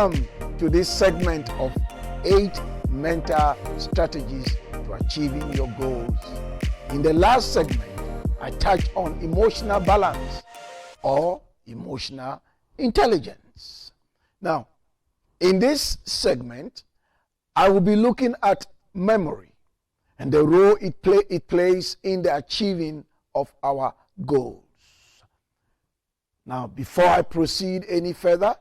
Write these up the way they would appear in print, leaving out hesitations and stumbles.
Welcome to this segment of 8 mental strategies to achieving your goals. In the last segment, I touched on emotional balance or emotional intelligence. Now, in this segment, I will be looking at memory and the role it plays in the achieving of our goals. Now, before I proceed any further,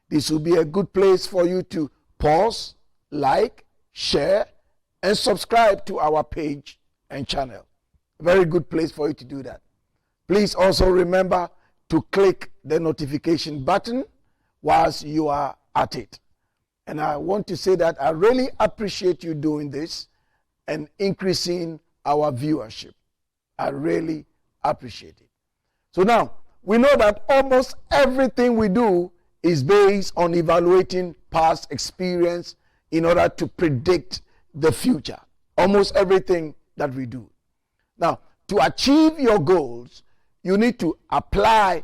this will be a good place for you to pause, like, share, and subscribe to our page and channel. A very good place for you to do that. Please also remember to click the notification button whilst you are at it. And I want to say that I really appreciate you doing this and increasing our viewership. I really appreciate it. So now, we know that almost everything we do is based on evaluating past experience in order to predict the future. Almost everything that we do. Now, to achieve your goals, you need to apply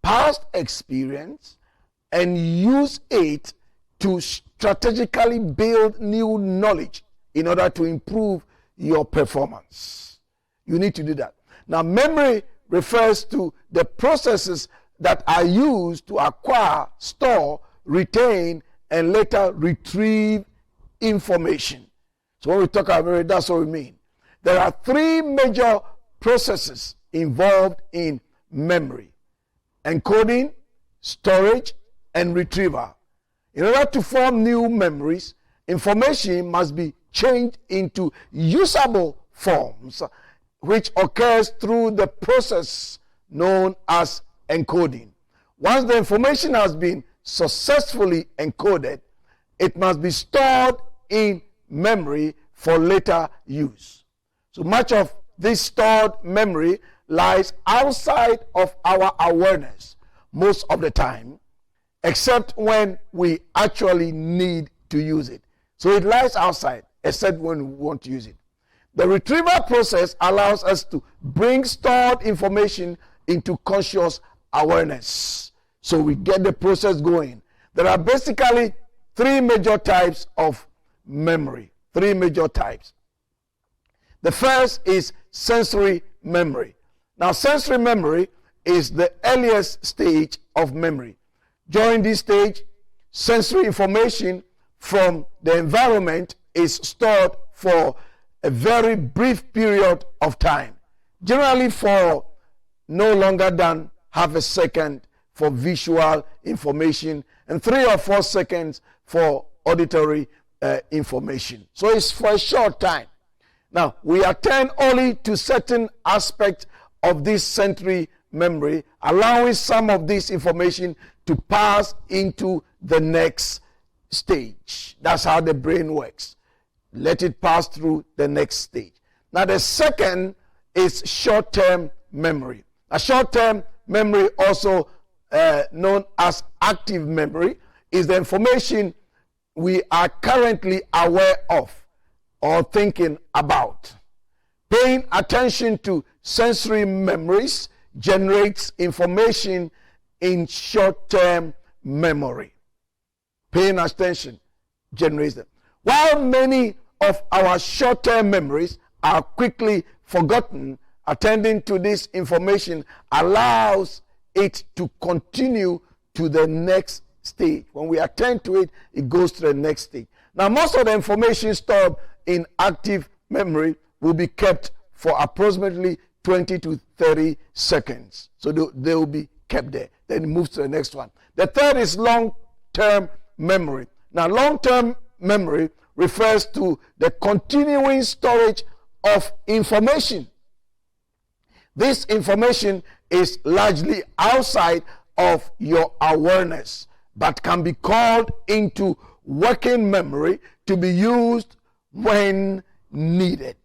past experience and use it to strategically build new knowledge in order to improve your performance. You need to do that. Now, memory refers to the processes that are used to acquire, store, retain, and later retrieve information. So when we talk about memory, that's what we mean. There are 3 major processes involved in memory: encoding, storage, and retrieval. In order to form new memories, information must be changed into usable forms, which occurs through the process known as encoding. Once the information has been successfully encoded, it must be stored in memory for later use. So much of this stored memory lies outside of our awareness most of the time, except when we actually need to use it. So it lies outside, except when we want to use it. The retrieval process allows us to bring stored information into conscious awareness. So we get the process going. There are basically 3 major types of memory. 3 major types. The first is sensory memory. Now, sensory memory is the earliest stage of memory. During this stage, sensory information from the environment is stored for a very brief period of time, generally for no longer than half a second for visual information and 3 or 4 seconds for auditory information. So it's for a short time. Now, we attend only to certain aspects of this sensory memory, allowing some of this information to pass into the next stage. That's how the brain works. Let it pass through the next stage. Now, the second is short-term memory. A short-term memory, also known as active memory, is the information we are currently aware of or thinking about. Paying attention to sensory memories generates information in short-term memory. Paying attention generates them. While many of our short-term memories are quickly forgotten, attending to this information allows it to continue to the next stage. When we attend to it, it goes to the next stage. Now, most of the information stored in active memory will be kept for approximately 20 to 30 seconds. So they will be kept there. Then it moves to the next one. The third is long-term memory. Now, long-term memory refers to the continuing storage of information. This information is largely outside of your awareness, but can be called into working memory to be used when needed.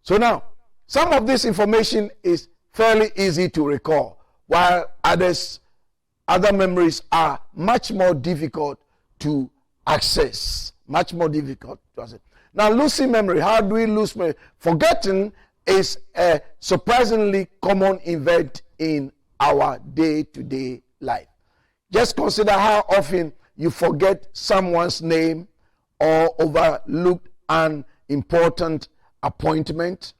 So now, some of this information is fairly easy to recall, while other memories are much more difficult to access. Much more difficult to access. Now, losing memory. How do we lose memory? Forgetting is a surprisingly common event in our day-to-day life. Just consider how often you forget someone's name or overlooked an important appointment,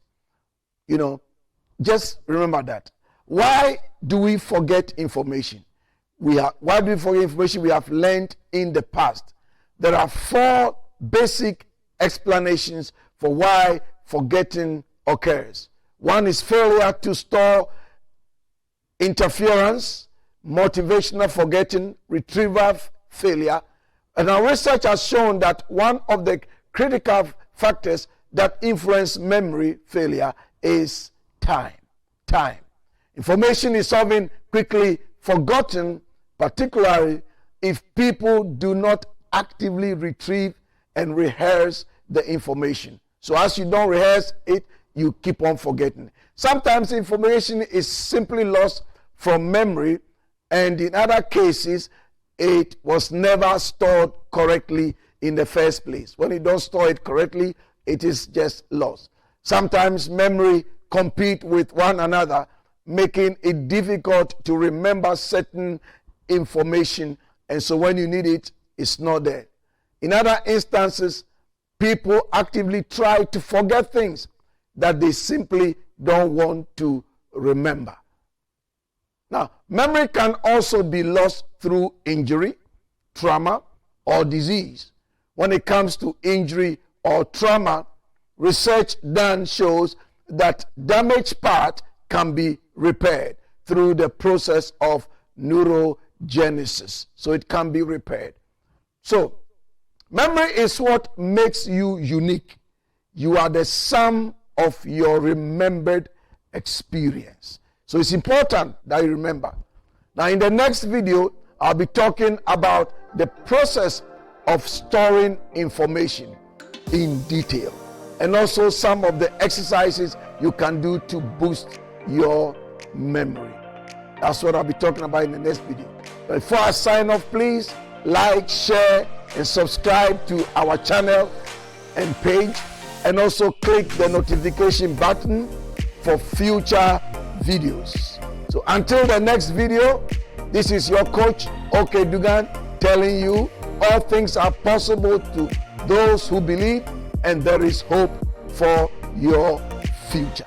just remember that. Why do we forget information? Why do we forget information we have learned in the past? There are 4 basic explanations for why forgetting occurs. One is failure to store interference, motivational forgetting, retrieval failure. And our research has shown that one of the critical factors that influence memory failure is time. Information is often quickly forgotten, particularly if people do not actively retrieve and rehearse the information. So as you don't rehearse it, you keep on forgetting. Sometimes information is simply lost from memory, and in other cases, it was never stored correctly in the first place. When you don't store it correctly, it is just lost. Sometimes memory compete with one another, making it difficult to remember certain information, and so when you need it, it's not there. In other instances, people actively try to forget things that they simply don't want to remember. Now, memory can also be lost through injury, trauma, or disease. When it comes to injury or trauma, research done shows that damaged part can be repaired through the process of neurogenesis. So it can be repaired. So, memory is what makes you unique. You are the sum of your remembered experience. So it's important that you remember. Now, in the next video, I'll be talking about the process of storing information in detail, and also some of the exercises you can do to boost your memory. That's what I'll be talking about in the next video. But before I sign off, please like, share, and subscribe to our channel and page, and also click the notification button for future videos. So until the next video, this is your coach, Dugan, telling you all things are possible to those who believe, and there is hope for your future.